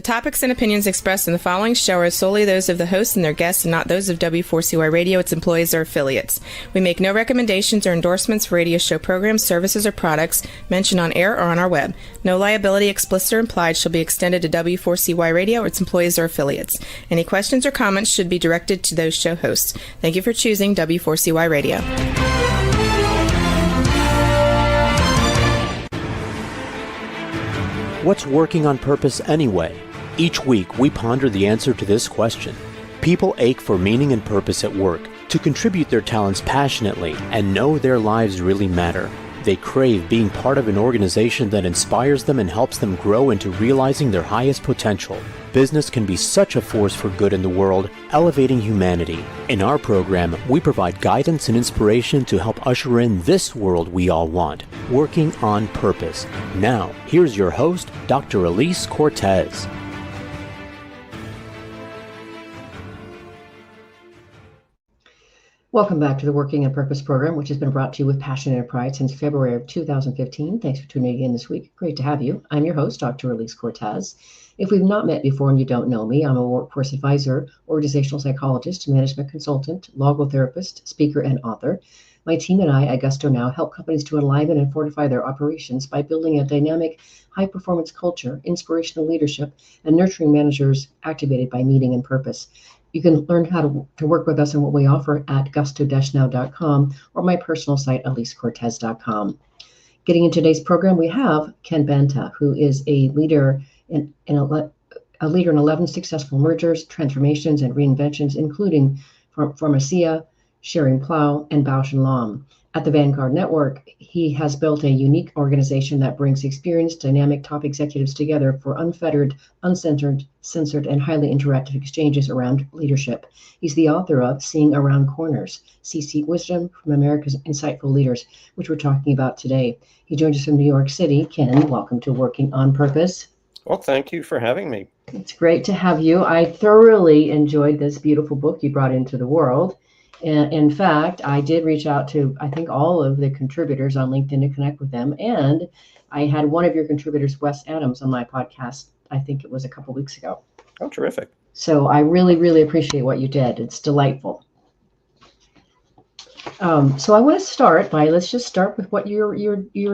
topics and opinions expressed in the following show are solely those of the host and their guests and not those of W4CY Radio, its employees, or affiliates. We make no recommendations or endorsements for radio show programs, services, or products mentioned on air or on our web. No liability, explicit or implied, shall be extended to W4CY Radio or its employees or affiliates. Any questions or comments should be directed to those show hosts. Thank you for choosing W4CY Radio. What's working on purpose anyway? Each week, we ponder the answer to this question. People ache for meaning and purpose at work, to contribute their talents passionately and know their lives really matter. They crave being part of an organization that inspires them and helps them grow into realizing their highest potential. Business can be such a force for good in the world, elevating humanity. In our program, we provide guidance and inspiration to help usher in this world we all want, working on purpose. Now, here's your host, Dr. Elise Cortez. Welcome back to the Working on Purpose program, which has been brought to you with passion and pride since February of 2015. Thanks for tuning in this week. Great to have you. I'm your host, Dr. Elise Cortez. If we've not met before and you don't know me, I'm a workforce advisor, organizational psychologist, management consultant, logotherapist, speaker, and author. My team and I at Gusto Now help companies to enliven and fortify their operations by building a dynamic, high-performance culture, inspirational leadership, and nurturing managers activated by meaning and purpose. You can learn how to work with us and what we offer at gusto-now.com or my personal site, elisecortez.com. Getting into today's program, we have Ken Banta, who is a leader in 11 successful mergers, transformations, and reinventions, including Pharmacia, Schering-Plough, and Bausch & Lomb. At the Vanguard Network, he has built a unique organization that brings experienced, dynamic top executives together for unfettered, uncensored, censored, and highly interactive exchanges around leadership. He's the author of Seeing Around Corners, C-Suite Wisdom from America's Insightful Leaders, which we're talking about today. He joins us from New York City. Ken, welcome to Working on Purpose. Well, thank you for having me. It's great to have you. I thoroughly enjoyed this beautiful book you brought into the world. And in fact, I did reach out to, I think, all of the contributors on LinkedIn to connect with them. And I had one of your contributors, Wes Adams, on my podcast. I think it was a couple weeks ago. Oh, terrific. So I really, really appreciate what you did. It's delightful. So I want to start by, let's just start with what you're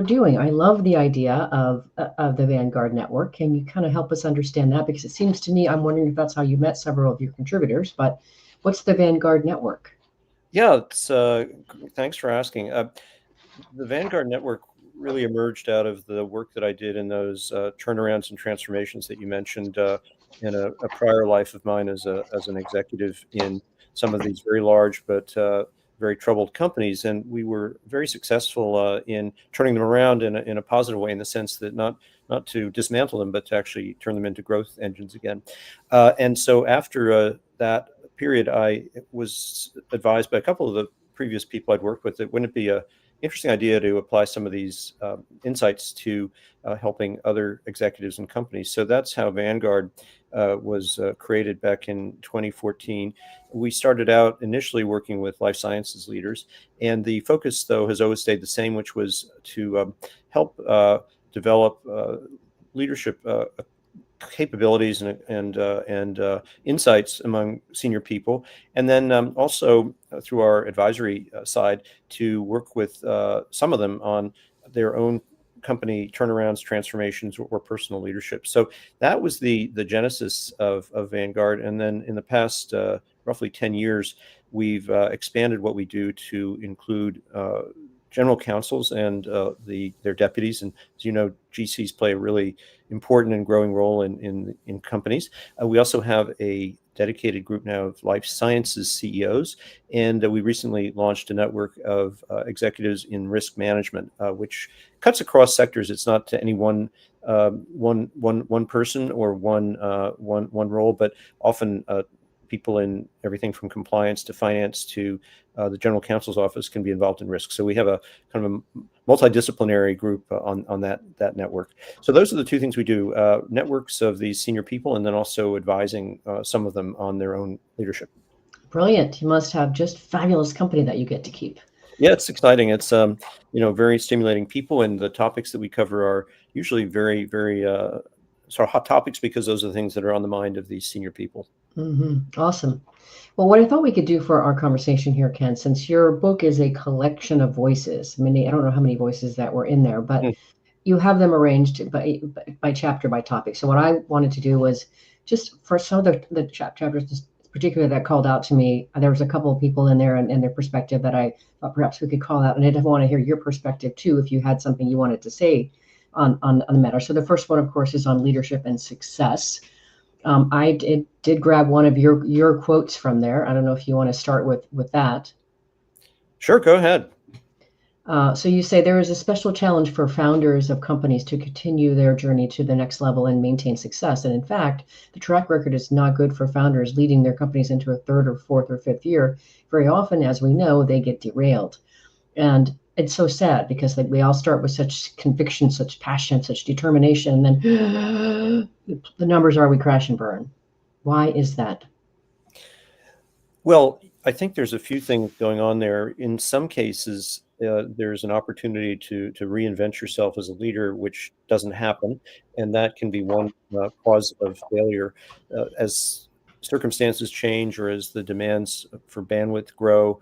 doing. I love the idea of the Vanguard Network. Can you kind of help us understand that? Because it seems to me, I'm wondering if that's how you met several of your contributors, but what's the Vanguard Network? Yeah, thanks for asking. The Vanguard Network really emerged out of the work that I did in those turnarounds and transformations that you mentioned in a prior life of mine as an executive in some of these very large but very troubled companies. And we were very successful in turning them around in a positive way, in the sense that not to dismantle them, but to actually turn them into growth engines again. And so after that period, I was advised by a couple of the previous people I'd worked with that wouldn't it be an interesting idea to apply some of these insights to helping other executives and companies. So that's how Vanguard was created back in 2014. We started out initially working with life sciences leaders, and the focus, though, has always stayed the same, which was to help develop leadership capabilities and insights among senior people, and then also through our advisory side to work with some of them on their own company turnarounds, transformations, or personal leadership. So that was the genesis of Vanguard. And then in the past roughly 10 years, we've expanded what we do to include general counsels and their deputies. And as you know, GCs play a really important and growing role in companies. We also have a dedicated group now of life sciences CEOs, and we recently launched a network of executives in risk management, which cuts across sectors. It's not to any one person or one role, but often people in everything from compliance to finance to the general counsel's office can be involved in risk. So we have a kind of a multidisciplinary group on that network. So those are the two things we do, networks of these senior people, and then also advising some of them on their own leadership. Brilliant. You must have just fabulous company that you get to keep. Yeah, it's exciting. It's very stimulating people, and the topics that we cover are usually very, very sort of hot topics, because those are the things that are on the mind of these senior people. Awesome. Well, what I thought we could do for our conversation here, Ken, since your book is a collection of voices, I don't know how many voices that were in there, but you have them arranged by chapter, by topic. So what I wanted to do was just for some of the chapters, particularly that called out to me, there was a couple of people in there and their perspective that I thought perhaps we could call out. And I did want to hear your perspective too, if you had something you wanted to say on the matter. So the first one, of course, is on leadership and success. I did grab one of your quotes from there. I don't know if you want to start with that. Sure, go ahead. So you say there is a special challenge for founders of companies to continue their journey to the next level and maintain success. And in fact, the track record is not good for founders leading their companies into a third or fourth or fifth year. Very often, as we know, they get derailed. And it's so sad because we all start with such conviction, such passion, such determination, and then the numbers are we crash and burn. Why is that? Well, I think there's a few things going on there. In some cases, there's an opportunity to reinvent yourself as a leader, which doesn't happen, and that can be one cause of failure. As circumstances change or as the demands for bandwidth grow,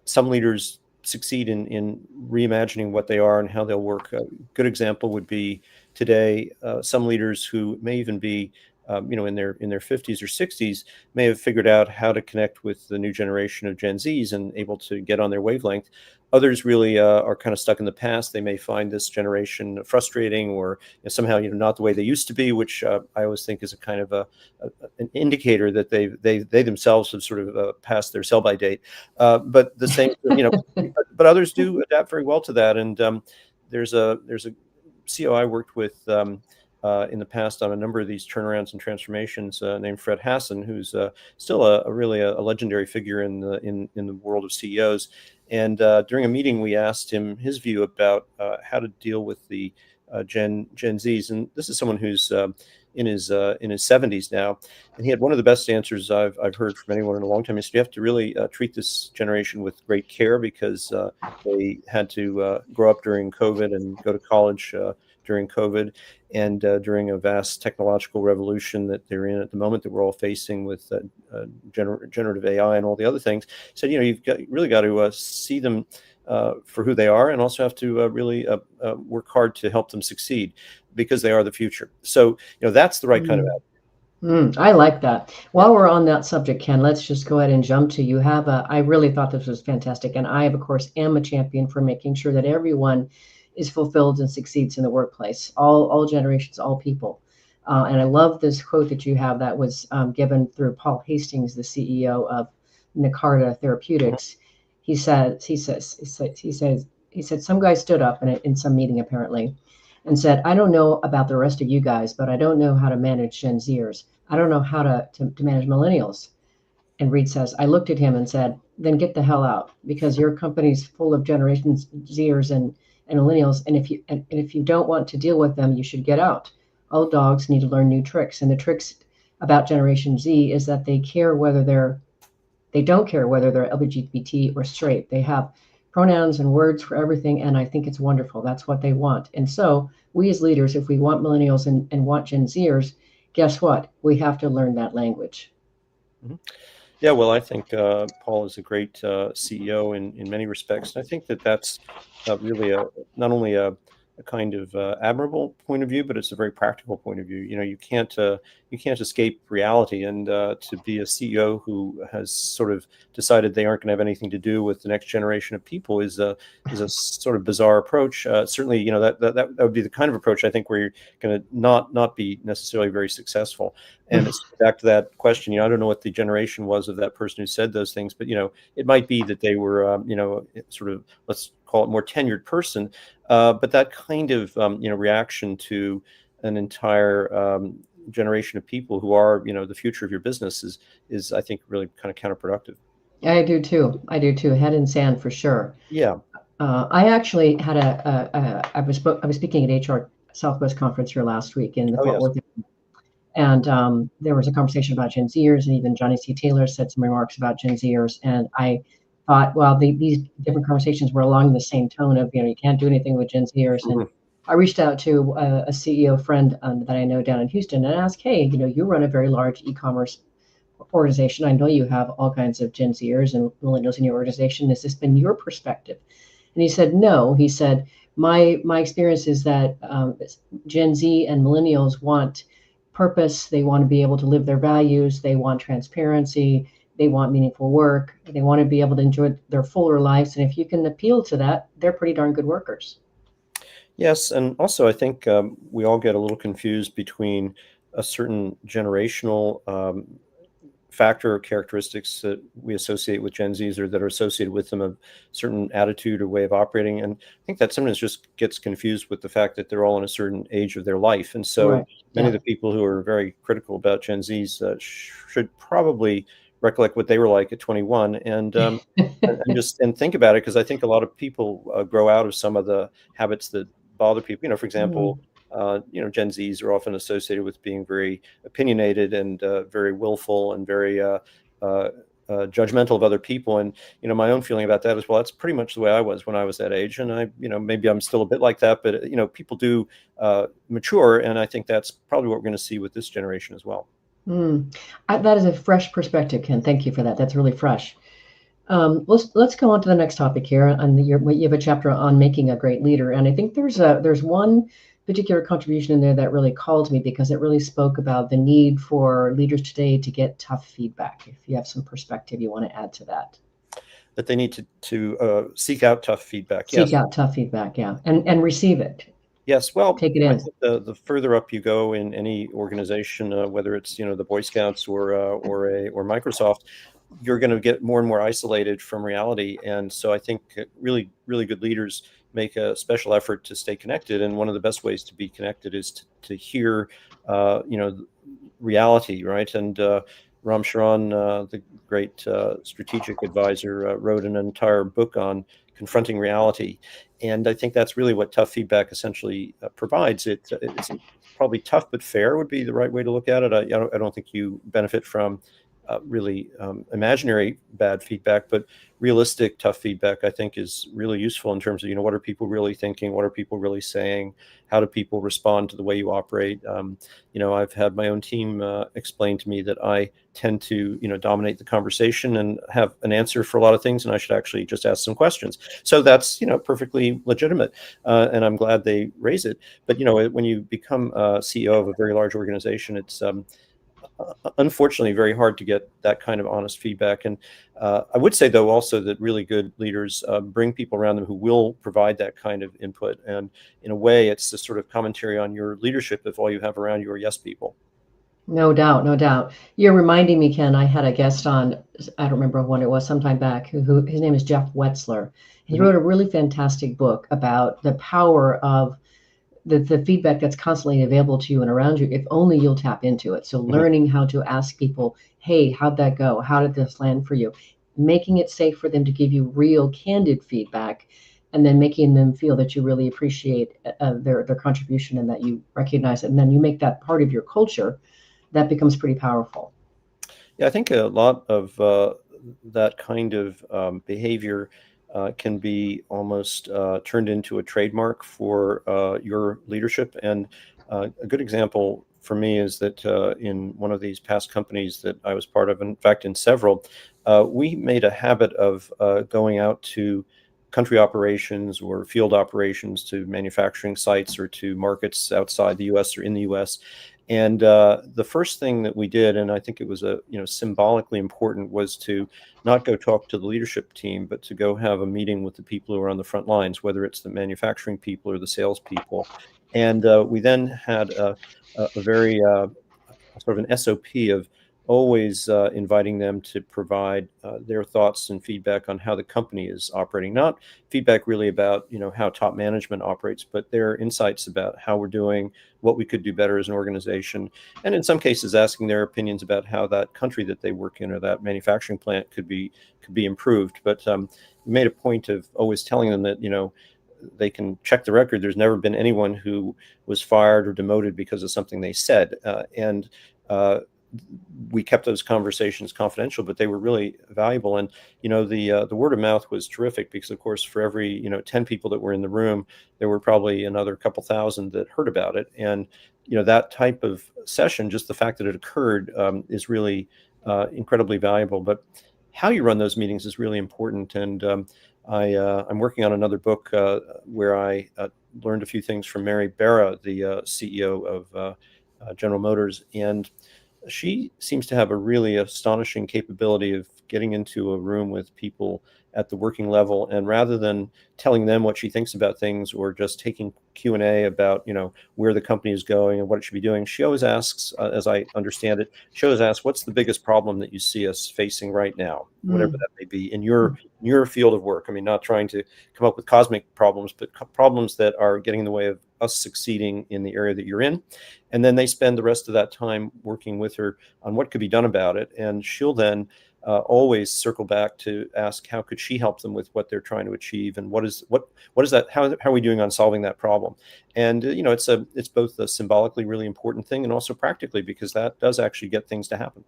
some leaders succeed in reimagining what they are and how they'll work. A good example would be today, some leaders who may even be in their 50s or 60s may have figured out how to connect with the new generation of Gen Zs and able to get on their wavelength. Others really are kind of stuck in the past. They may find this generation frustrating or somehow not the way they used to be, which I always think is a kind of an indicator that they themselves have sort of passed their sell-by date. But the same, but others do adapt very well to that. And there's a CEO I worked with in the past on a number of these turnarounds and transformations, named Fred Hassan, who's still a really legendary figure in the world of CEOs. And during a meeting, we asked him his view about how to deal with the Gen Zs. And this is someone who's in his 70s now, and he had one of the best answers I've heard from anyone in a long time. He said, you have to really treat this generation with great care because they had to grow up during COVID and go to college during COVID, and during a vast technological revolution that they're in at the moment that we're all facing with generative AI and all the other things. So, you've really got to see them for who they are, and also have to really work hard to help them succeed because they are the future. So, that's the right kind of attitude. I like that. While we're on that subject, Ken, let's just go ahead and jump to, I really thought this was fantastic. And I, of course, am a champion for making sure that everyone is fulfilled and succeeds in the workplace, all generations, all people. And I love this quote that you have that was given through Paul Hastings, the CEO of Nakarta Therapeutics. He said, some guy stood up in some meeting apparently and said, I don't know about the rest of you guys, but I don't know how to manage Gen Zers. I don't know how to manage millennials. And Reed says, I looked at him and said, then get the hell out, because your company's full of generations Zers and millennials. And if you don't want to deal with them, you should get out. Old dogs need to learn new tricks. And the tricks about Generation Z is that they don't care whether they're LGBT or straight. They have pronouns and words for everything. And I think it's wonderful. That's what they want. And so we as leaders, if we want millennials and want Gen Zers, guess what? We have to learn that language. Mm-hmm. Yeah, well, I think Paul is a great CEO in many respects. And I think that's really not only a kind of admirable point of view, but it's a very practical point of view. You can't escape reality, and to be a CEO who has sort of decided they aren't going to have anything to do with the next generation of people is a sort of bizarre approach. Certainly, that would be the kind of approach I think where you're going to not be necessarily very successful. And it's back to that question. I don't know what the generation was of that person who said those things, but it might be that they were sort of, let's call it, more tenured person. But that kind of reaction to an entire generation of people who are the future of your business is I think really kind of counterproductive. I do too. Head in sand for sure. Yeah. I actually had I was speaking at HR Southwest conference here last week in the Fort Worth. And there was a conversation about Gen Zers, and even Johnny C. Taylor said some remarks about Gen Zers. And I thought, well, these different conversations were along the same tone of, you can't do anything with Gen Zers. And I reached out to a CEO friend that I know down in Houston and asked, hey, you run a very large e-commerce organization. I know you have all kinds of Gen Zers and millennials in your organization. Has this been your perspective? And he said, no. He said, my experience is that Gen Z and millennials want purpose. They want to be able to live their values. They want transparency. They want meaningful work. They want to be able to enjoy their fuller lives. And if you can appeal to that, they're pretty darn good workers. Yes, and also I think we all get a little confused between a certain generational factor or characteristics that we associate with Gen Zs or that are associated with them, a certain attitude or way of operating. And I think that sometimes just gets confused with the fact that they're all in a certain age of their life. And so Right. many Yeah. of the people who are very critical about Gen Zs should probably recollect what they were like at 21 and think about it, because I think a lot of people grow out of some of the habits that bother people. For example, Mm. Gen Zs are often associated with being very opinionated and very willful and very judgmental of other people. And my own feeling about that is, well, that's pretty much the way I was when I was that age. And maybe I'm still a bit like that, but people do mature, and I think that's probably what we're going to see with this generation as well. Mm. That is a fresh perspective, Ken. Thank you for that. That's really fresh. Let's go on to the next topic here. You have a chapter on making a great leader, and I think there's one particular contribution in there that really called me because it really spoke about the need for leaders today to get tough feedback. If you have some perspective you want to add to that, That they need to seek out tough feedback. seek Yes. out tough feedback, yeah, and receive it, Yes, well, take it I in. think the further up you go in any organization, whether it's the Boy Scouts or Microsoft, you're going to get more and more isolated from reality. And so I think really really good leaders make a special effort to stay connected. And one of the best ways to be connected is to hear, reality, right? And Ram Charan, the great strategic advisor, wrote an entire book on confronting reality. And I think that's really what tough feedback essentially provides. It's probably tough but fair would be the right way to look at it. I don't think you benefit from really imaginary bad feedback, but realistic tough feedback I think is really useful in terms of what are people really thinking, what are people really saying, how do people respond to the way you operate. I've had my own team explain to me that I tend to dominate the conversation and have an answer for a lot of things, and I should actually just ask some questions. So that's perfectly legitimate, and I'm glad they raise it. But when you become CEO of a very large organization, it's unfortunately very hard to get that kind of honest feedback. And I would say, though, also that really good leaders bring people around them who will provide that kind of input. And in a way, it's a sort of commentary on your leadership if all you have around you are yes people. No doubt, no doubt. You're reminding me, Ken. I had a guest on. I don't remember when it was, sometime back. Who his name is Jeff Wetzler. He Mhm. wrote a really fantastic book about the power of the feedback that's constantly available to you and around you, if only you'll tap into it. So Mhm. learning how to ask people, hey, how'd that go? How did this land for you? Making it safe for them to give you real, candid feedback, and then making them feel that you really appreciate their contribution and that you recognize it. And then you make that part of your culture. That becomes pretty powerful. Yeah, I think a lot of that kind of behavior can be almost turned into a trademark for your leadership. And a good example for me is that in one of these past companies that I was part of, in fact, in several, we made a habit of going out to country operations or field operations, to manufacturing sites or to markets outside the U.S. or in the U.S. And the first thing that we did, and I think it was symbolically important, was to not go talk to the leadership team, but to go have a meeting with the people who are on the front lines, whether it's the manufacturing people or the salespeople. And we then had a very sort of an SOP of always inviting them to provide their thoughts and feedback on how the company is operating. Not feedback really about how top management operates, but their insights about how we're doing, what we could do better as an organization, and in some cases asking their opinions about how that country that they work in or that manufacturing plant could be improved. But we made a point of always telling them that they can check the record. There's never been anyone who was fired or demoted because of something they said. And we kept those conversations confidential, but they were really valuable. And the word of mouth was terrific because, of course, for every 10 people that were in the room, there were probably another couple thousand that heard about it. And that type of session, just the fact that it occurred, is really incredibly valuable. But how you run those meetings is really important. And I'm working on another book where I learned a few things from Mary Barra, the CEO of General Motors, and she seems to have a really astonishing capability of getting into a room with people at the working level, and rather than telling them what she thinks about things or just taking Q&A about where the company is going and what it should be doing, she always asks, as I understand it, she always asks, what's the biggest problem that you see us facing right now, whatever that may be in your field of work. I mean, not trying to come up with cosmic problems, but problems that are getting in the way of us succeeding in the area that you're in. And then they spend the rest of that time working with her on what could be done about it. And she'll then always circle back to ask how could she help them with what they're trying to achieve, and what is that, how are we doing on solving that problem. And it's both a symbolically really important thing and also practically, because that does actually get things to happen.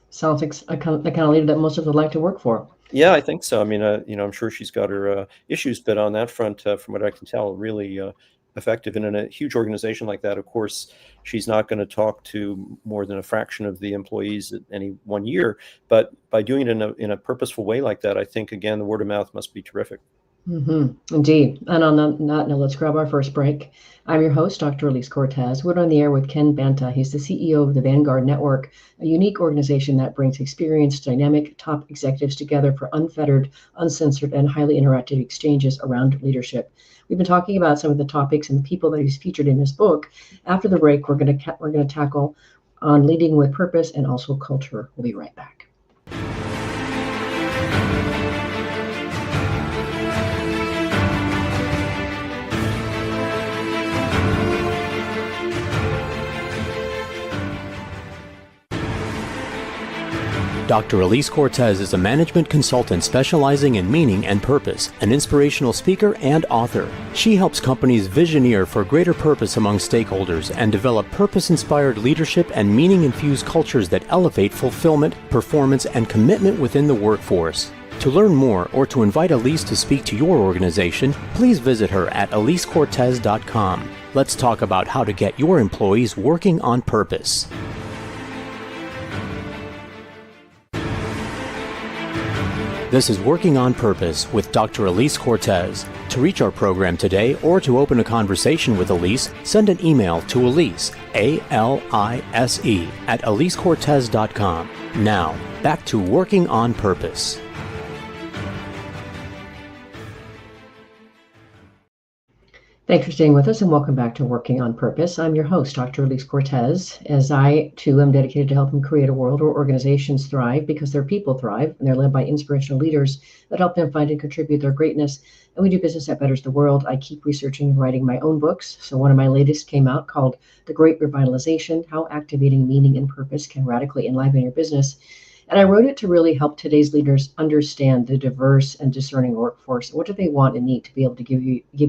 Sounds like the kind of leader that most of us would like to work for. Yeah, I think so. I mean, I'm sure she's got her issues, but on that front, from what I can tell, really effective. And in a huge organization like that, of course, she's not going to talk to more than a fraction of the employees at any one year. But by doing it in a purposeful way like that, I think, again, the word of mouth must be terrific. Indeed. And on that note, let's grab our first break. I'm your host, Dr. Elise Cortez. We're on the air with Ken Banta. He's the CEO of the Vanguard Network, a unique organization that brings experienced, dynamic top executives together for unfettered, uncensored, and highly interactive exchanges around leadership. We've been talking about some of the topics and the people that he's featured in his book. After the break, we're going to tackle on leading with purpose and also culture. We'll be right back. Dr. Elise Cortez is a management consultant specializing in meaning and purpose, an inspirational speaker and author. She helps companies visioneer for greater purpose among stakeholders and develop purpose-inspired leadership and meaning-infused cultures that elevate fulfillment, performance, and commitment within the workforce. To learn more or to invite Elise to speak to your organization, please visit her at elisecortez.com. Let's talk about how to get your employees working on purpose. This is Working on Purpose with Dr. Elise Cortez. To reach our program today or to open a conversation with Elise, send an email to Elise, A-L-I-S-E, at elisecortez.com. Now, back to Working on Purpose. Thanks for staying with us and welcome back to Working on Purpose. I'm your host, Dr. Elise Cortez, as I, too, am dedicated to helping create a world where organizations thrive because their people thrive and they're led by inspirational leaders that help them find and contribute their greatness. And we do business that betters the world. I keep researching and writing my own books. So one of my latest came out called The Great Revitalization, How Activating Meaning and Purpose Can Radically Enliven Your Business. And I wrote it to really help today's leaders understand the diverse and discerning workforce. What do they want and need to be able to give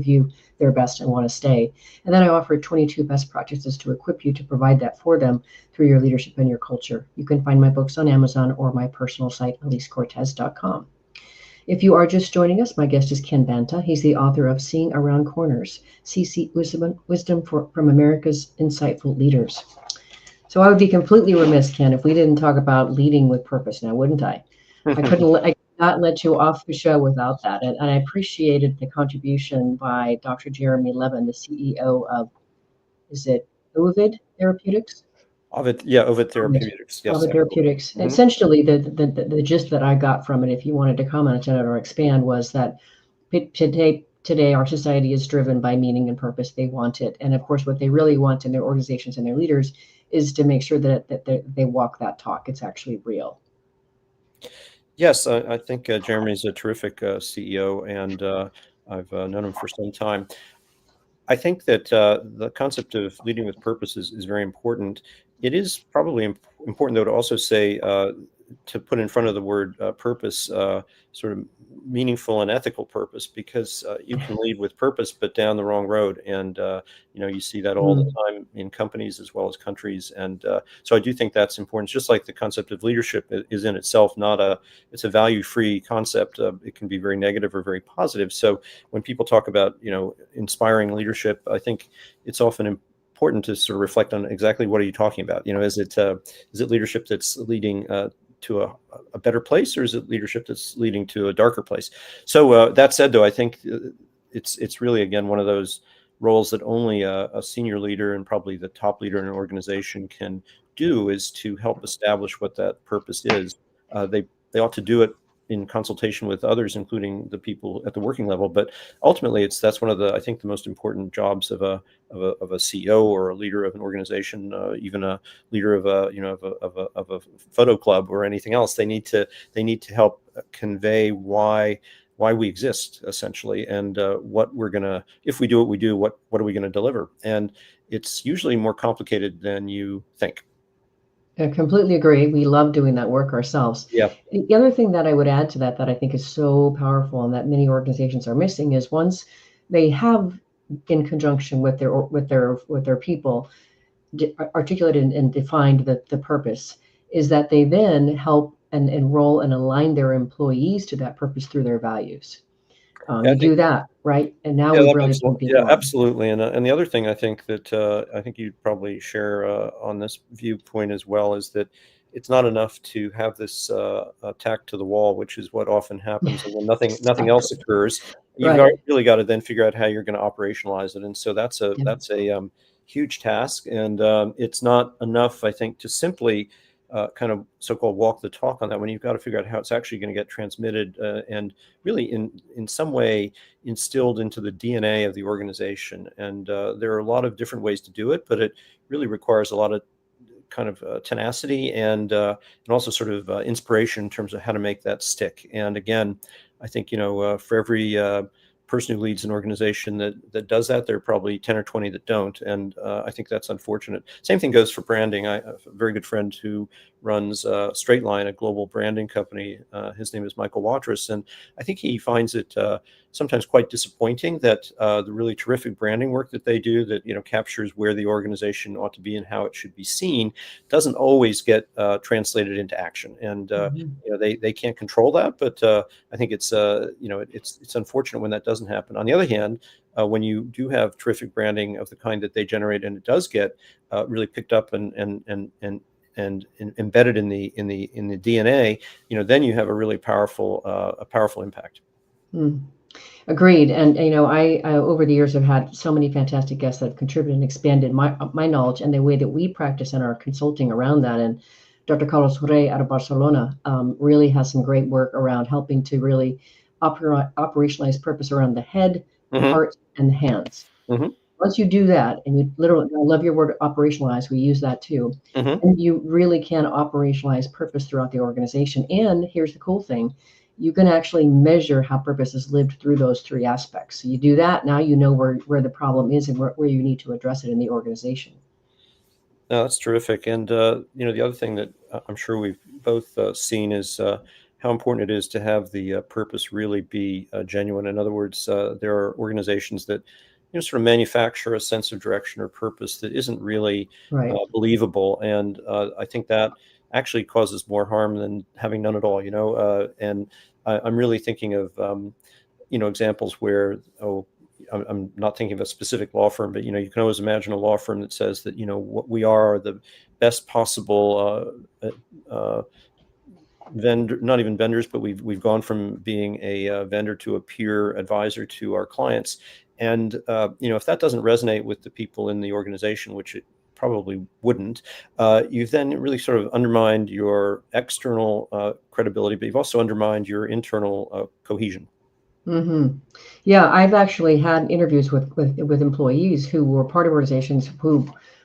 you their best and want to stay? And then I offered 22 best practices to equip you to provide that for them through your leadership and your culture. You can find my books on Amazon or my personal site, elisecortez.com. If you are just joining us, my guest is Ken Banta. He's the author of Seeing Around Corners, CC Wisdom from America's Insightful Leaders. So I would be completely remiss, Ken, if we didn't talk about leading with purpose now, wouldn't I? I could not let you off the show without that. And I appreciated the contribution by Dr. Jeremy Levin, the CEO of, is it Ovid Therapeutics? Ovid Therapeutics. Yes. Ovid Therapeutics. Mm-hmm. Essentially, the gist that I got from it, if you wanted to comment on it or expand, was that today our society is driven by meaning and purpose. They want it. And of course, what they really want in their organizations and their leaders is to make sure that they walk that talk. It's actually real. Yes, I think Jeremy's a terrific CEO, and I've known him for some time. I think that the concept of leading with purpose is very important. It is probably important, though, to also say to put in front of the word purpose, sort of meaningful and ethical purpose, because you can lead with purpose, but down the wrong road. And, you see that all the time in companies as well as countries. And so I do think that's important. It's just like the concept of leadership is in itself it's a value-free concept. It can be very negative or very positive. So when people talk about, inspiring leadership, I think it's often important to sort of reflect on exactly what are you talking about. Is it leadership that's leading to a better place, or is it leadership that's leading to a darker place? So that said, though, I think it's really, again, one of those roles that only a senior leader and probably the top leader in an organization can do, is to help establish what that purpose is. They ought to do it in consultation with others, including the people at the working level. But ultimately, that's one of I think the most important jobs of a CEO or a leader of an organization, even a leader of a photo club or anything else. They need to help convey why we exist, essentially, and what we're gonna, if we do what we do, what are we gonna deliver? And it's usually more complicated than you think. I completely agree. We love doing that work ourselves. Yeah. The other thing that I would add to that I think is so powerful and that many organizations are missing is, once they have, in conjunction with their people, articulated and defined the purpose, is that they then help and enroll and align their employees to that purpose through their values. Yeah, You do that, right? And now yeah, we've that really makes, pulled yeah, people on. absolutely. And the other thing I think that I think you'd probably share on this viewpoint as well, is that it's not enough to have this tack to the wall, which is what often happens, and then nothing else Exactly. occurs. You've Right. really got to then figure out how you're going to operationalize it, and so that's a Yeah. huge task. And it's not enough, I think, to simply kind of so-called walk the talk on that, when you've got to figure out how it's actually going to get transmitted and really in some way instilled into the DNA of the organization. And there are a lot of different ways to do it, but it really requires a lot of kind of tenacity and also sort of inspiration in terms of how to make that stick. And again, I think, for every person who leads an organization that does that, there are probably 10 or 20 that don't. And I think that's unfortunate. Same thing goes for branding. I have a very good friend who runs Straight Line, a global branding company. His name is Michael Watrous. And I think he finds it sometimes quite disappointing that the really terrific branding work that they do, that captures where the organization ought to be and how it should be seen, doesn't always get translated into action. And they can't control that, but I think it's it's unfortunate when that doesn't happen. On the other hand, when you do have terrific branding of the kind that they generate, and it does get really picked up and embedded in the DNA, then you have a really powerful impact. Mm. Agreed. And I over the years have had so many fantastic guests that have contributed and expanded my knowledge and the way that we practice and our consulting around that. And Dr. Carlos Rey out of Barcelona really has some great work around helping to really operationalize purpose around the head, the Mm-hmm. heart, and the hands. Mm-hmm. Once you do that, and you literally, I love your word operationalize, we use that too, Mm-hmm. and you really can operationalize purpose throughout the organization. And here's the cool thing, you can actually measure how purpose is lived through those three aspects. So you do that, now you know where the problem is and where you need to address it in the organization. No, that's terrific. And the other thing that I'm sure we've both seen is how important it is to have the purpose really be genuine. In other words, there are organizations that sort of manufacture a sense of direction or purpose that isn't really Right. believable, and I think that actually causes more harm than having none at all. And I'm really thinking of examples where I'm not thinking of a specific law firm, but you can always imagine a law firm that says that what we are the best possible vendor, not even vendors, but we've gone from being a vendor to a peer advisor to our clients. And if that doesn't resonate with the people in the organization, which it probably wouldn't, you've then really sort of undermined your external credibility, but you've also undermined your internal cohesion. Mm-hmm. Yeah, I've actually had interviews with employees who were part of organizations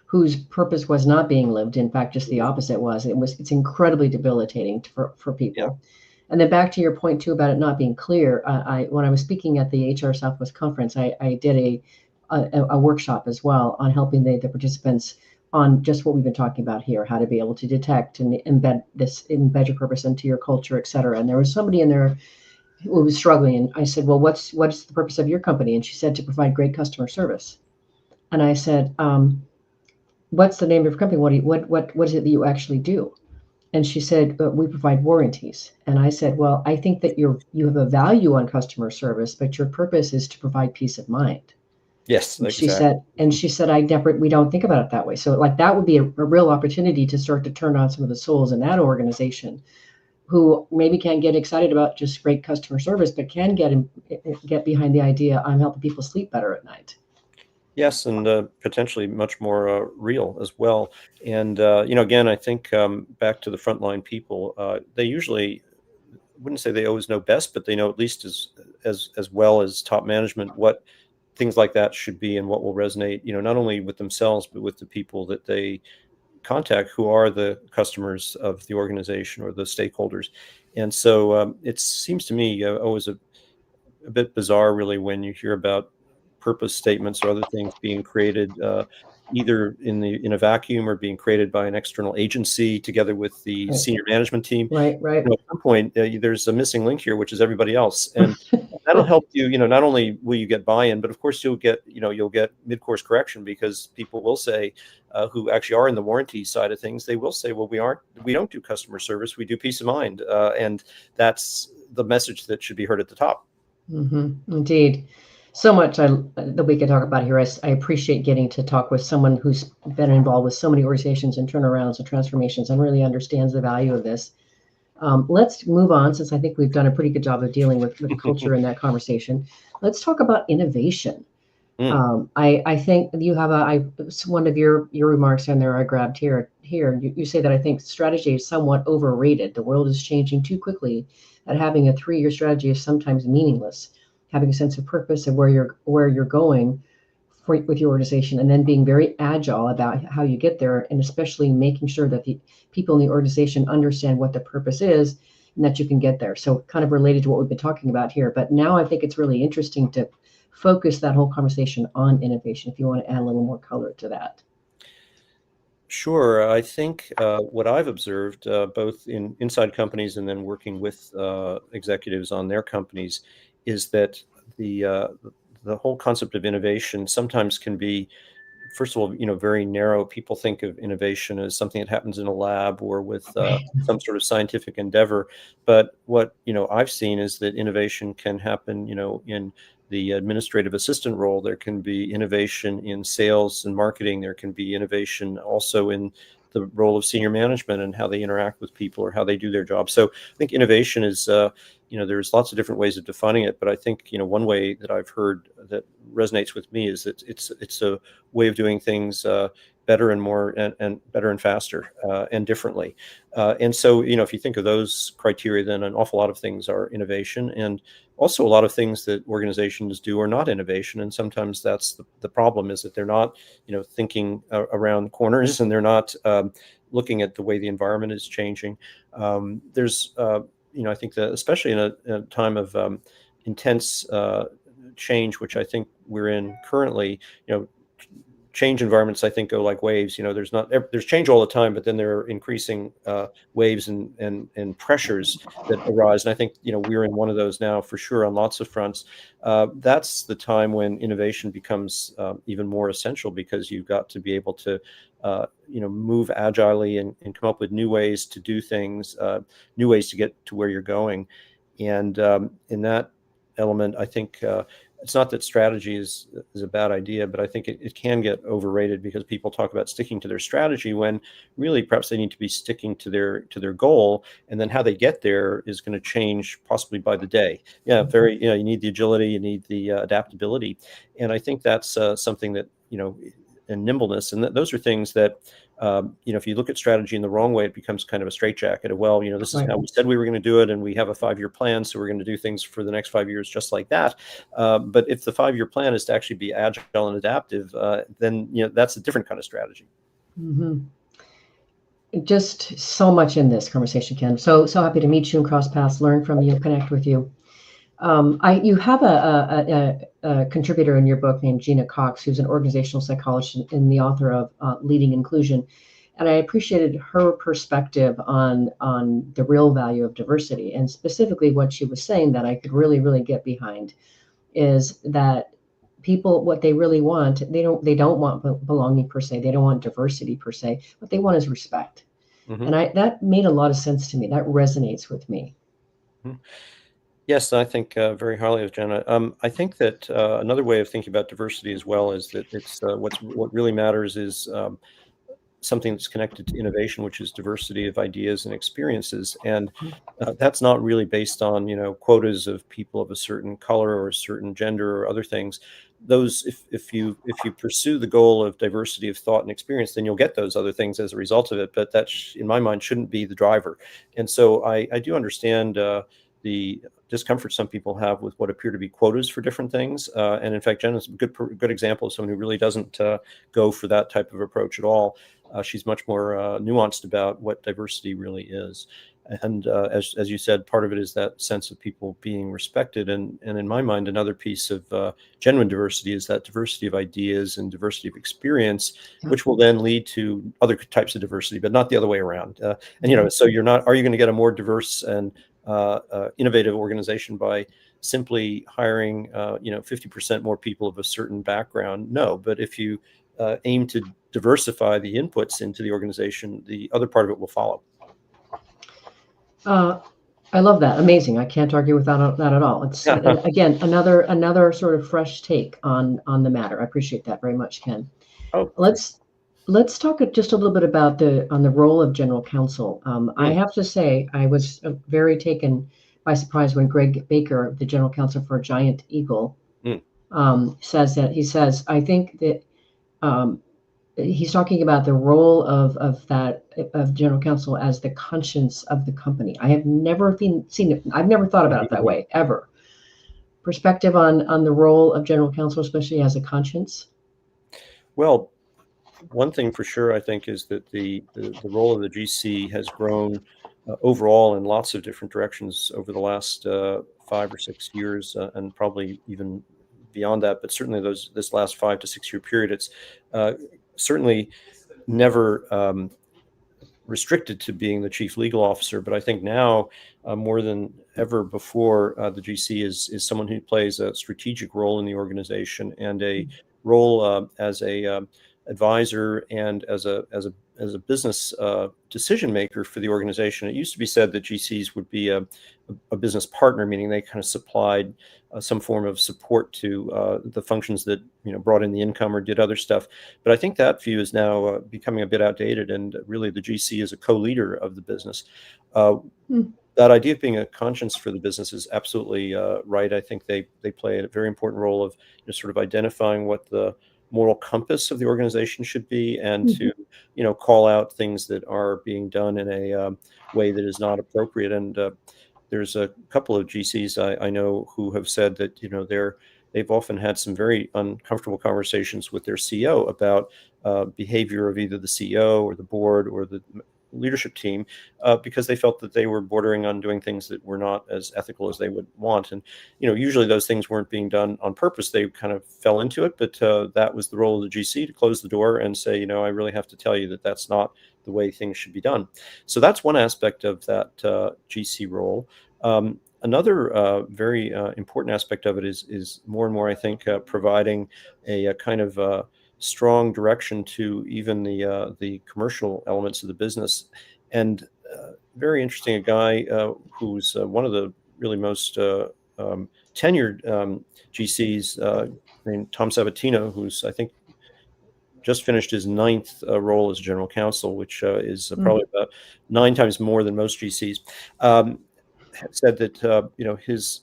whose purpose was not being lived. In fact, just the opposite was. It's incredibly debilitating for people. Yeah. And then back to your point too about it not being clear. When I was speaking at the HR Southwest conference, I did a workshop as well on helping the participants on just what we've been talking about here, how to be able to detect and embed your purpose into your culture, et cetera. And there was somebody in there who was struggling. And I said, well, what's the purpose of your company? And she said, to provide great customer service. And I said, what's the name of your company? What is it that you actually do? And she said, we provide warranties. And I said, well, I think that you have a value on customer service, but your purpose is to provide peace of mind. Yes, And exactly. she said, we don't think about it that way. So like that would be a real opportunity to start to turn on some of the souls in that organization who maybe can't get excited about just great customer service, but can get behind the idea, I'm helping people sleep better at night. Yes, and potentially much more real as well. And again, I think back to the frontline people, they usually wouldn't say they always know best, but they know at least as well as top management what things like that should be and what will resonate. Not only with themselves but with the people that they contact, who are the customers of the organization or the stakeholders. And so it seems to me always a bit bizarre, really, when you hear about purpose statements or other things being created either in a vacuum or being created by an external agency together with the Right. senior management team. Right. At some point, there's a missing link here, which is everybody else, and that'll help you. Not only will you get buy-in, but of course you'll get mid-course correction, because people will say, who actually are in the warranty side of things, they will say, well, we don't do customer service, we do peace of mind, and that's the message that should be heard at the top. Mm-hmm. Indeed. So much that we could talk about here. I appreciate getting to talk with someone who's been involved with so many organizations and turnarounds and transformations and really understands the value of this. Let's move on, since I think we've done a pretty good job of dealing with culture in that conversation. Let's talk about innovation. I think you have one of your remarks in there I grabbed here. You say that I think strategy is somewhat overrated. The world is changing too quickly that having a 3-year strategy is sometimes meaningless. Having a sense of purpose and where you're going with your organization, and then being very agile about how you get there, and especially making sure that the people in the organization understand what the purpose is and that you can get there. So kind of related to what we've been talking about here. But now I think it's really interesting to focus that whole conversation on innovation, if you want to add a little more color to that. Sure. I think what I've observed, both inside companies and then working with executives on their companies, is that the whole concept of innovation sometimes can be, first of all, very narrow. People think of innovation as something that happens in a lab or with some sort of scientific endeavor. But what I've seen is that innovation can happen, in the administrative assistant role. There can be innovation in sales and marketing. There can be innovation also in the role of senior management and how they interact with people or how they do their job. So I think innovation is, there's lots of different ways of defining it. But I think, one way that I've heard that resonates with me is that it's a way of doing things better and more and better and faster and differently. And so, if you think of those criteria, then an awful lot of things are innovation. And also a lot of things that organizations do are not innovation. And sometimes that's the problem, is that they're not, thinking around corners, and they're not looking at the way the environment is changing. There's, I think that especially in a time of intense change, which I think we're in currently, change environments, I think, go like waves. There's change all the time, but then there are increasing waves and pressures that arise. And I think, we're in one of those now for sure on lots of fronts. That's the time when innovation becomes even more essential, because you've got to be able to, move agilely and come up with new ways to do things, new ways to get to where you're going. And in that element, I think it's not that strategy is a bad idea, but I think it can get overrated, because people talk about sticking to their strategy when really perhaps they need to be sticking to their goal, and then how they get there is going to change possibly by the day. You need the agility, you need the adaptability, and I think that's something that and nimbleness, and those are things that if you look at strategy in the wrong way, it becomes kind of a straitjacket of, well, this is how we said we were going to do it, and we have a 5-year plan, so we're going to do things for the next 5 years just like that. But if the 5-year plan is to actually be agile and adaptive, then that's a different kind of strategy. Mm-hmm. Just so much in this conversation, Ken. So happy to meet you and cross paths, learn from you, connect with you. You have a contributor in your book named Gina Cox, who's an organizational psychologist and the author of Leading Inclusion. And I appreciated her perspective on the real value of diversity. And specifically what she was saying that I could really, really get behind is that people, what they really want, they don't want belonging per se. They don't want diversity per se. What they want is respect. Mhm. And that made a lot of sense to me. That resonates with me. Mhm. Yes, I think very highly of Jenna. I think that another way of thinking about diversity as well is that what really matters is something that's connected to innovation, which is diversity of ideas and experiences. And that's not really based on, quotas of people of a certain color or a certain gender or other things. Those, if you pursue the goal of diversity of thought and experience, then you'll get those other things as a result of it. But that, in my mind, shouldn't be the driver. And so I do understand the discomfort some people have with what appear to be quotas for different things. And in fact, Jen is a good example of someone who really doesn't go for that type of approach at all. She's much more nuanced about what diversity really is. And as you said, part of it is that sense of people being respected. And in my mind, another piece of genuine diversity is that diversity of ideas and diversity of experience, Yeah. which will then lead to other types of diversity, but not the other way around. So are you going to get a more diverse and innovative organization by simply hiring 50% more people of a certain background? No, but if you aim to diversify the inputs into the organization, the other part of it will follow. I love that. Amazing. I can't argue with that at all. It's again another sort of fresh take on the matter. I appreciate that very much, Ken. Oh, Let's talk just a little bit about the role of general counsel. I mm, have to say I was very taken by surprise when Greg Baker, the general counsel for Giant Eagle, mm, says I think that um, he's talking about the role of general counsel as the conscience of the company. I have never seen it. I've never thought about it that way ever. Perspective on the role of general counsel, especially as a conscience. well, one thing for sure, I think, is that the role of the GC has grown overall in lots of different directions over the last 5 or 6 years, and probably even beyond that. But certainly this last 5 to 6 year period, it's uh, certainly never restricted to being the chief legal officer. But I think now, more than ever before, the GC is someone who plays a strategic role in the organization and a role as a advisor and as a business decision maker for the organization. It used to be said that GCs would be a business partner, meaning they kind of supplied some form of support to the functions that brought in the income or did other stuff. But I think that view is now becoming a bit outdated, and really the GC is a co-leader of the business. Uh, Hmm. that idea of being a conscience for the business is absolutely right. I think they play a very important role of sort of identifying what the moral compass of the organization should be, and to call out things that are being done in a way that is not appropriate. And there's a couple of GCs I know who have said that they've often had some very uncomfortable conversations with their CEO about behavior of either the CEO or the board or the leadership team, because they felt that they were bordering on doing things that were not as ethical as they would want. And usually those things weren't being done on purpose; they kind of fell into it. But that was the role of the GC, to close the door and say, I really have to tell you that that's not the way things should be done. So that's one aspect of that GC role. Another very important aspect of it is more and more, I think, providing a kind of strong direction to even the commercial elements of the business. And very interesting, a guy who's one of the really most tenured GCs, named Tom Sabatino, who's, I think, just finished his ninth role as general counsel, which is Hmm. probably about 9 times more than most GCs. Um, said that his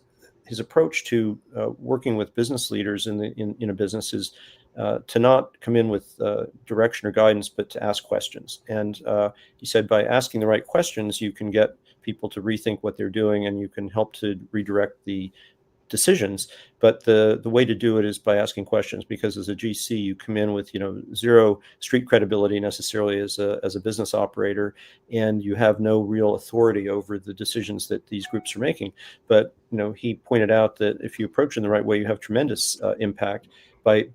approach to working with business leaders in a business is to not come in with direction or guidance, but to ask questions. And he said by asking the right questions, you can get people to rethink what they're doing, and you can help to redirect the decisions. But the way to do it is by asking questions, because as a GC, you come in with zero street credibility necessarily as a business operator, and you have no real authority over the decisions that these groups are making. But he pointed out that if you approach in the right way, you have tremendous impact by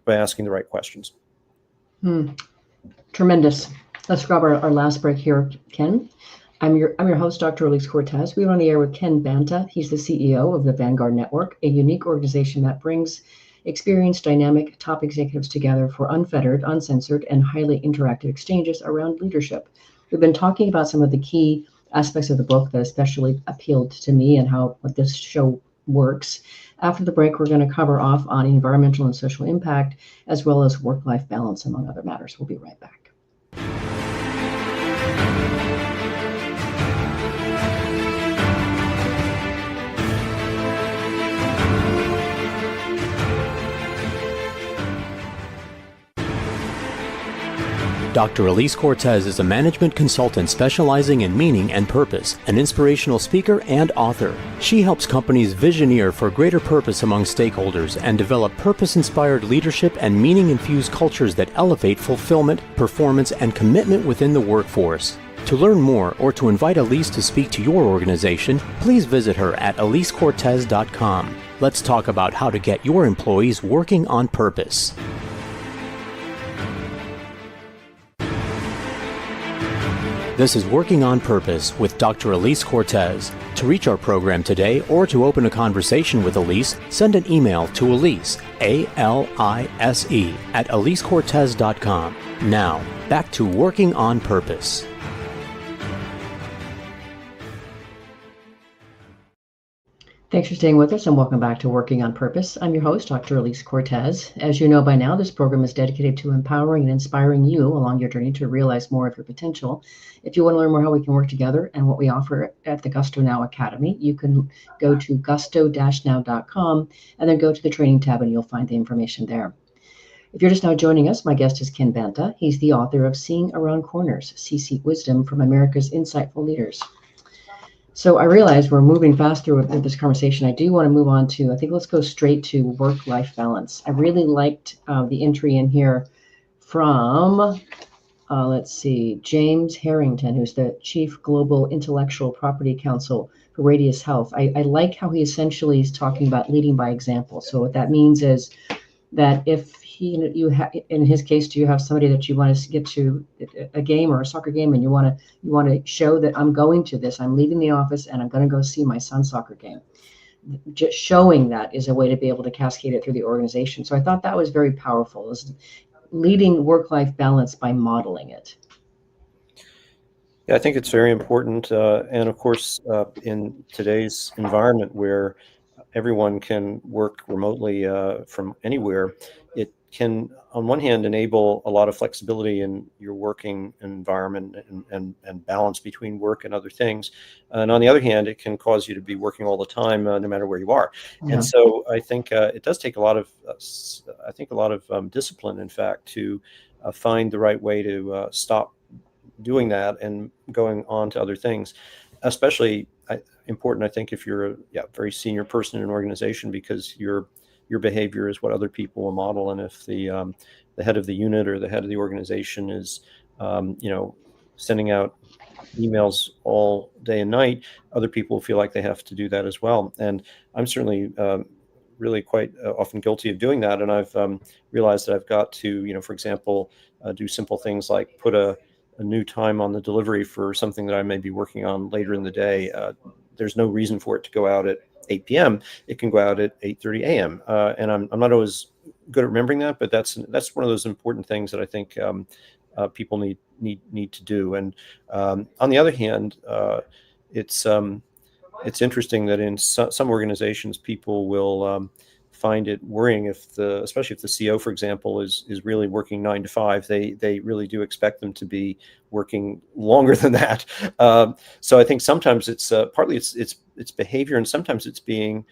asking the right questions. Tremendous. Let's grab our last break here, Ken. I'm your host, Dr. Elise Cortez. We're on the air with Ken Banta. He's the CEO of the Vanguard Network, a unique organization that brings experienced, dynamic top executives together for unfettered, uncensored, and highly interactive exchanges around leadership. We've been talking about some of the key aspects of the book that especially appealed to me and what this show works. After the break, we're going to cover off on environmental and social impact, as well as work-life balance, among other matters. We'll be right back. Dr. Elise Cortez is a management consultant specializing in meaning and purpose, an inspirational speaker and author. She helps companies visioneer for greater purpose among stakeholders and develop purpose-inspired leadership and meaning-infused cultures that elevate fulfillment, performance, and commitment within the workforce. To learn more or to invite Elise to speak to your organization, please visit her at elisecortez.com. Let's talk about how to get your employees working on purpose. This is Working on Purpose with Dr. Elise Cortez. To reach our program today or to open a conversation with Elise, send an email to Elise, A-L-I-S-E, at elisecortez.com. Now, back to Working on Purpose. Thanks for staying with us and welcome back to Working on Purpose. I'm your host, Dr. Elise Cortez. As you know by now, this program is dedicated to empowering and inspiring you along your journey to realize more of your potential. If you want to learn more how we can work together and what we offer at the Gusto Now Academy, you can go to gusto-now.com and then go to the training tab and you'll find the information there. If you're just now joining us, my guest is Ken Banta. He's the author of Seeing Around Corners, C-Suite Wisdom from America's Insightful Leaders. So I realize we're moving fast through this conversation. I do want to move on to, I think let's go straight to work-life balance. I really liked the entry in here from, let's see, James Harrington, who's the Chief Global Intellectual Property Counsel for Radius Health. I like how he essentially is talking about leading by example. So what that means is that if in his case, do you have somebody that you want to get to a game or a soccer game, and you want to show that I'm going to this, I'm leaving the office and I'm going to go see my son's soccer game. Just showing that is a way to be able to cascade it through the organization. So I thought that was very powerful, is leading work-life balance by modeling it. Yeah, I think it's very important. And of course, in today's environment where everyone can work remotely from anywhere, it can, on one hand, enable a lot of flexibility in your working environment and balance between work and other things. And on the other hand, it can cause you to be working all the time, no matter where you are. Yeah. And so I think it does take a lot of discipline, in fact, to find the right way to stop doing that and going on to other things, especially important, I think, if you're a very senior person in an organization, because your behavior is what other people will model. And if the head of the unit or the head of the organization is, sending out emails all day and night, other people feel like they have to do that as well. And I'm certainly really quite often guilty of doing that. And I've realized that I've got to, for example, do simple things like put a new time on the delivery for something that I may be working on later in the day. There's no reason for it to go out at 8 p.m. It can go out at 8:30 a.m. And I'm not always good at remembering that, but that's one of those important things that I think people need to do. And on the other hand, it's interesting that in some organizations, people will find it worrying especially if the CEO, for example, is really working 9 to 5. They really do expect them to be working longer than that. So I think sometimes it's partly it's behavior, and sometimes it's being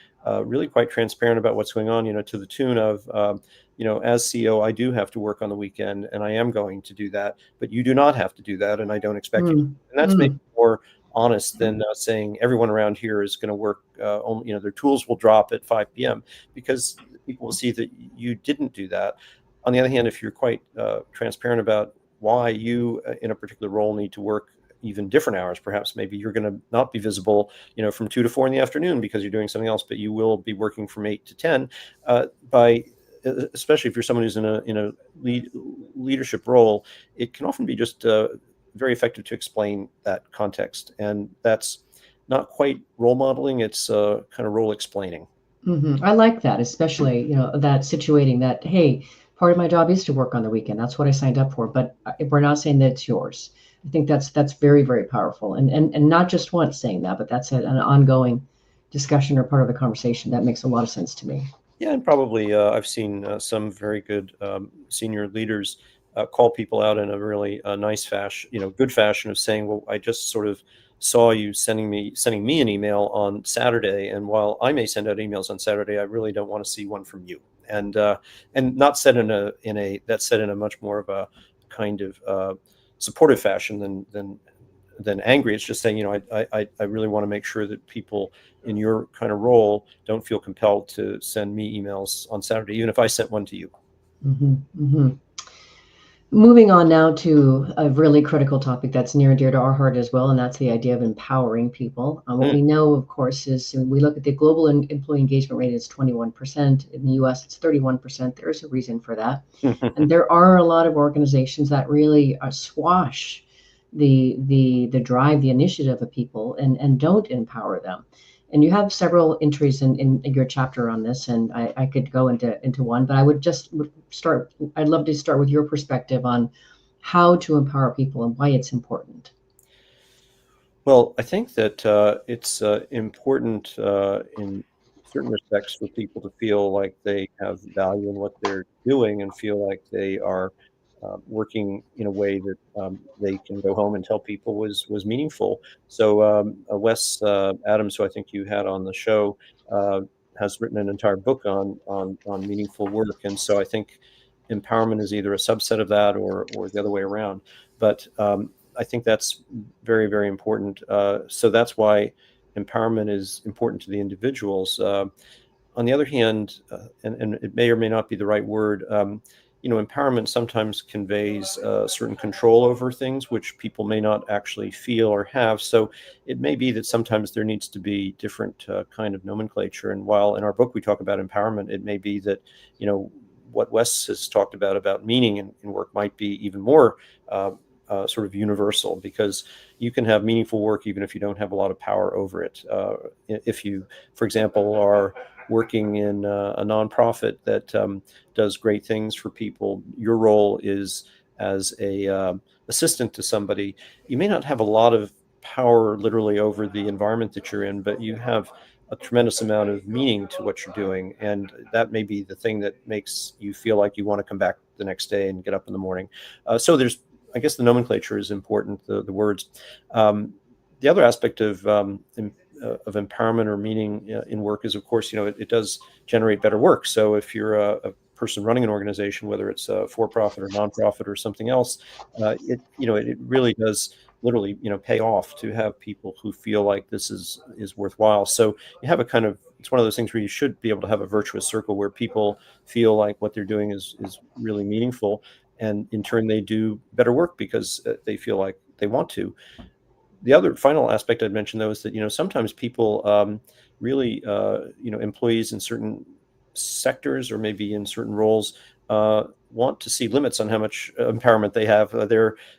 really quite transparent about what's going on. To the tune of as CEO, I do have to work on the weekend, and I am going to do that, but you do not have to do that, and I don't expect you. And that's maybe more honest than saying everyone around here is going to work, only, their tools will drop at 5 p.m. because people will see that you didn't do that. On the other hand, if you're quite transparent about why you in a particular role need to work even different hours, perhaps maybe you're going to not be visible, from 2 to 4 in the afternoon because you're doing something else, but you will be working from 8 to 10, by especially if you're someone who's in a leadership role, it can often be just very effective to explain that context. And that's not quite role modeling, it's kind of role explaining. I like that, especially, that situating that, hey, part of my job is to work on the weekend. That's what I signed up for, but we're not saying that it's yours. I think that's very, very powerful. And not just once saying that, but that's an ongoing discussion or part of the conversation. That makes a lot of sense to me. Yeah, and probably I've seen some very good senior leaders call people out in a really nice fashion, good fashion of saying, "Well, I just sort of saw you sending me an email on Saturday, and while I may send out emails on Saturday, I really don't want to see one from you." And not said that's said in a much more of a kind of supportive fashion than angry. It's just saying, I really want to make sure that people in your kind of role don't feel compelled to send me emails on Saturday, even if I sent one to you. hmm hmm Moving on now to a really critical topic that's near and dear to our heart as well, and that's the idea of empowering people. What we know, of course, is when we look at the global employee engagement rate, it's 21%. In the US, it's 31%. There's a reason for that. And there are a lot of organizations that really squash the drive, the initiative of people and don't empower them. And you have several entries in your chapter on this, and I could go into one, but I would just start. I'd love to start with your perspective on how to empower people and why it's important. Well, I think that it's important in certain respects for people to feel like they have value in what they're doing and feel like they are working in a way that they can go home and tell people was meaningful. So Wes Adams, who I think you had on the show, has written an entire book on meaningful work, and so I think empowerment is either a subset of that or the other way around. But I think that's very, very important. So that's why empowerment is important to the individuals. On the other hand, and it may or may not be the right word, empowerment sometimes conveys certain control over things which people may not actually feel or have. So it may be that sometimes there needs to be different kind of nomenclature. And while in our book we talk about empowerment, it may be that, what Wes has talked about meaning in work might be even more sort of universal, because you can have meaningful work even if you don't have a lot of power over it. If you, for example, are working in a nonprofit that does great things for people, your role is as a assistant to somebody. You may not have a lot of power literally over the environment that you're in, but you have a tremendous amount of meaning to what you're doing, and that may be the thing that makes you feel like you want to come back the next day and get up in the morning. So there's, I guess, the nomenclature is important, the words. The other aspect of empowerment or meaning in work is, of course, it does generate better work. So if you're a person running an organization, whether it's a for-profit or nonprofit or something else, it really does literally, pay off to have people who feel like this is worthwhile. So you have it's one of those things where you should be able to have a virtuous circle where people feel like what they're doing is really meaningful, and in turn they do better work because they feel like they want to. The other final aspect I'd mention, though, is that sometimes people really employees in certain sectors or maybe in certain roles want to see limits on how much empowerment they have.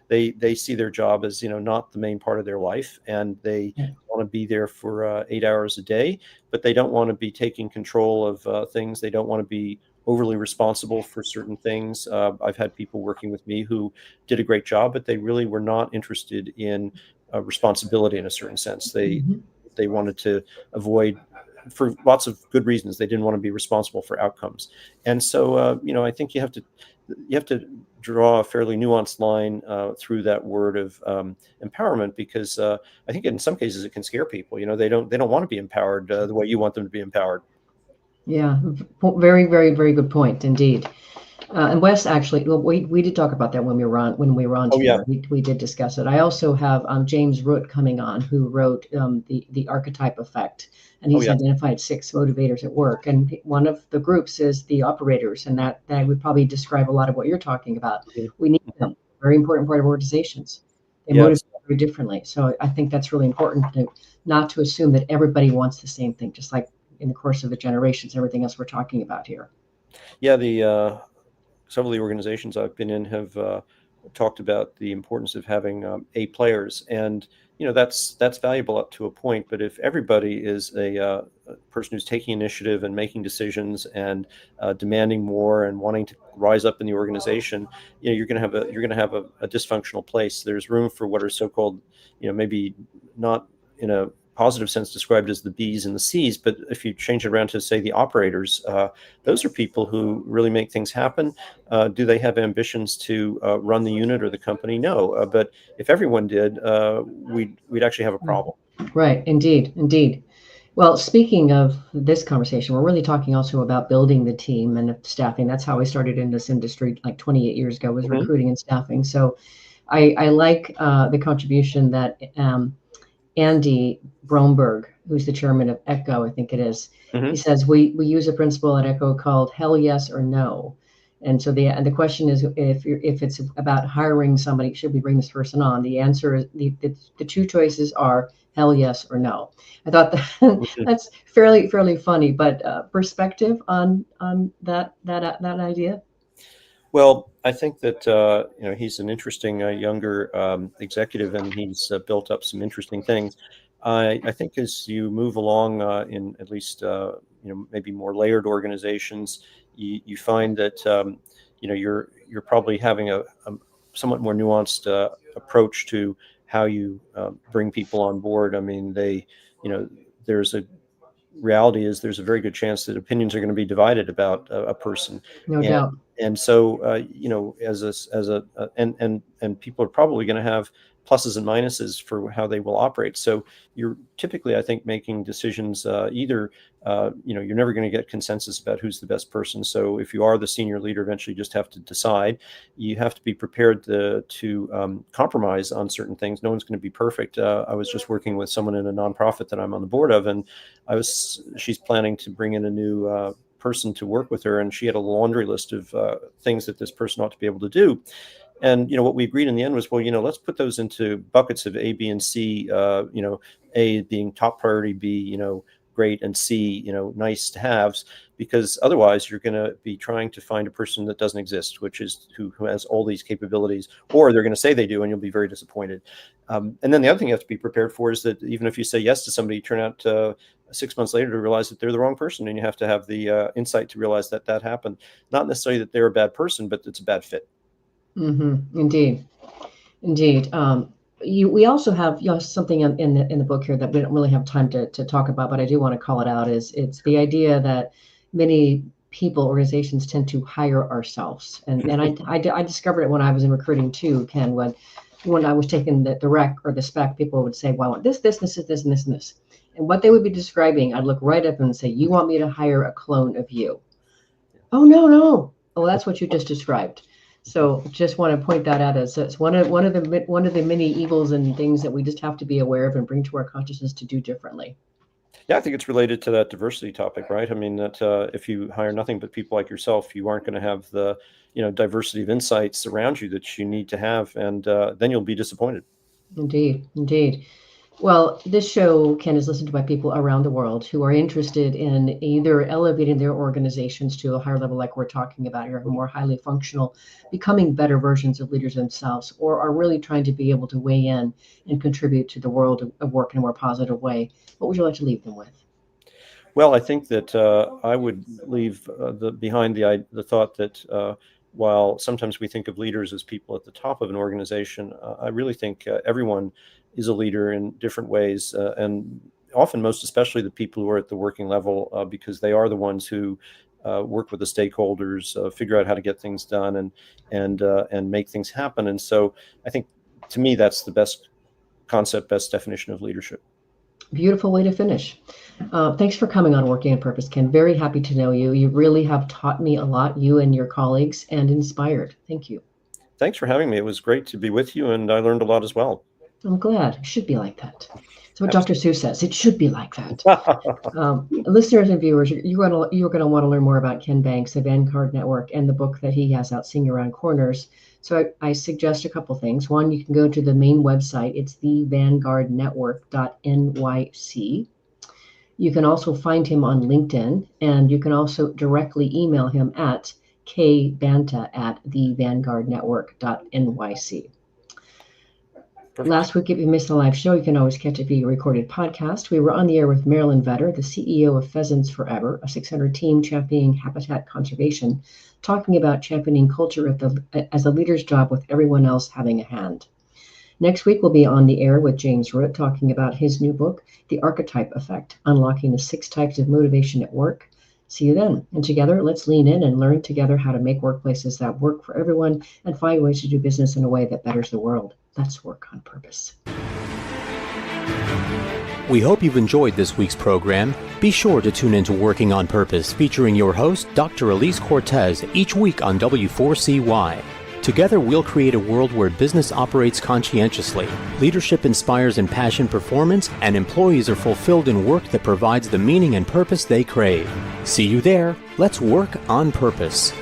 They see their job as not the main part of their life, and they want to be there for 8 hours a day, but they don't want to be taking control of things. They don't want to be overly responsible for certain things. I've had people working with me who did a great job, but they really were not interested in responsibility in a certain sense. They wanted to avoid, for lots of good reasons, they didn't want to be responsible for outcomes. And so, I think you have to draw a fairly nuanced line through that word of empowerment, because I think in some cases it can scare people. They don't want to be empowered the way you want them to be empowered. Yeah, very, very, very good point indeed. And Wes actually, well, we did talk about that when we were on Oh, yeah. together. We did discuss it. I also have James Root coming on, who wrote the archetype effect, and Oh, he's yeah. identified 6 motivators at work. And one of the groups is the operators, and that would probably describe a lot of what you're talking about. Mhm. We need them. Very important part of organizations. They Yeah, motivate very differently. So I think that's really important not to assume that everybody wants the same thing, just like in the course of the generations, everything else we're talking about here. yeah. The several of the organizations I've been in have talked about the importance of having A players, and that's valuable up to a point. But if everybody is a person who's taking initiative and making decisions and demanding more and wanting to rise up in the organization, you're going to have a dysfunctional place. There's room for what are so-called, maybe not in a positive sense described as the B's and the C's, but if you change it around to say the operators, those are people who really make things happen. Do they have ambitions to run the unit or the company? No. But if everyone did, we'd actually have a problem. Right, indeed, indeed. Well, speaking of this conversation, we're really talking also about building the team and staffing. That's how I started in this industry like 28 years ago, was Hmm. recruiting and staffing. So I like the contribution that Andy Bromberg, who's the chairman of Echo, I think it is, he Hmm. says we use a principle at Echo called hell yes or no. And so the question is, if it's about hiring somebody, should we bring this person on? The answer is the 2 choices are hell yes or no. I thought that that's fairly funny, but perspective on that idea. Well, I think that he's an interesting younger executive, and he's built up some interesting things. I think as you move along in at least maybe more layered organizations, you find that you're probably having a somewhat more nuanced approach to how you bring people on board. I mean, you know, there's a reality is there's a very good chance that opinions are going to be divided about a person, No and doubt. so and people are probably going to have pluses and minuses for how they will operate. So you're typically, I think, making decisions either you're never going to get consensus about who's the best person. So if you are the senior leader, eventually you just have to decide. You have to be prepared to compromise on certain things. No one's going to be perfect. I was just working with someone in a nonprofit that I'm on the board of, and she's planning to bring in a new person to work with her, and she had a laundry list of things that this person ought to be able to do. And what we agreed in the end was, well, let's put those into buckets of A, B, and C. A being top priority, B, great, and C, nice to haves, because otherwise you're going to be trying to find a person that doesn't exist, which is who has all these capabilities, or they're going to say they do, and you'll be very disappointed. And then the other thing you have to be prepared for is that even if you say yes to somebody, you turn out 6 months later to realize that they're the wrong person, and you have to have the insight to realize that that happened. Not necessarily that they're a bad person, but it's a bad fit. Indeed. Indeed. We also have something in the book here that we don't really have time to talk about, but I do want to call it out. Is it's the idea that many people, organizations tend to hire ourselves, and I discovered it when I was in recruiting too, Ken. When I was taking the rec or the spec, people would say, "Well, I want this, and this," and what they would be describing, I'd look right up and say, "You want me to hire a clone of you?" Oh, no, no. Oh, that's what you just described. So just want to point that out as it's one of the many evils and things that we just have to be aware of and bring to our consciousness to do differently. Yeah, I think it's related to that diversity topic, right? I mean, that if you hire nothing but people like yourself, you aren't going to have the diversity of insights around you that you need to have, and then you'll be disappointed. Indeed, indeed. Well, this show, Ken, is listened to by people around the world who are interested in either elevating their organizations to a higher level, like we're talking about here, more highly functional, becoming better versions of leaders themselves, or are really trying to be able to weigh in and contribute to the world of work in a more positive way. What would you like to leave them with? Well, I think that I would leave behind the thought that while sometimes we think of leaders as people at the top of an organization, I really think everyone is a leader in different ways, and often, most especially, the people who are at the working level, because they are the ones who work with the stakeholders, figure out how to get things done, and make things happen. And so, I think, to me, that's the best concept, best definition of leadership. Beautiful way to finish. Thanks for coming on Working on Purpose, Ken. Very happy to know you. You really have taught me a lot, you and your colleagues, and inspired. Thank you. Thanks for having me. It was great to be with you, and I learned a lot as well. I'm glad. It should be like that. So what Dr. Seuss says, it should be like that. Listeners and viewers, you're going to want to learn more about Ken Banks, the Vanguard Network, and the book that he has out, Seeing Around Corners. So I suggest a couple things. One, you can go to the main website. It's thevanguardnetwork.nyc. You can also find him on LinkedIn, and you can also directly email him at kbanta@thevanguardnetwork.nyc. Last week, if you missed the live show, you can always catch it via recorded podcast. We were on the air with Marilyn Vetter, the CEO of Pheasants Forever, a 600 team championing habitat conservation, talking about championing culture as a leader's job with everyone else having a hand. Next week, we'll be on the air with James Root talking about his new book, The Archetype Effect, Unlocking the 6 Types of Motivation at Work. See you then. And together, let's lean in and learn together how to make workplaces that work for everyone and find ways to do business in a way that betters the world. Let's work on purpose. We hope you've enjoyed this week's program. Be sure to tune in to Working on Purpose, featuring your host, Dr. Elise Cortez, each week on W4CY. Together, we'll create a world where business operates conscientiously, leadership inspires impassioned performance, and employees are fulfilled in work that provides the meaning and purpose they crave. See you there. Let's work on purpose.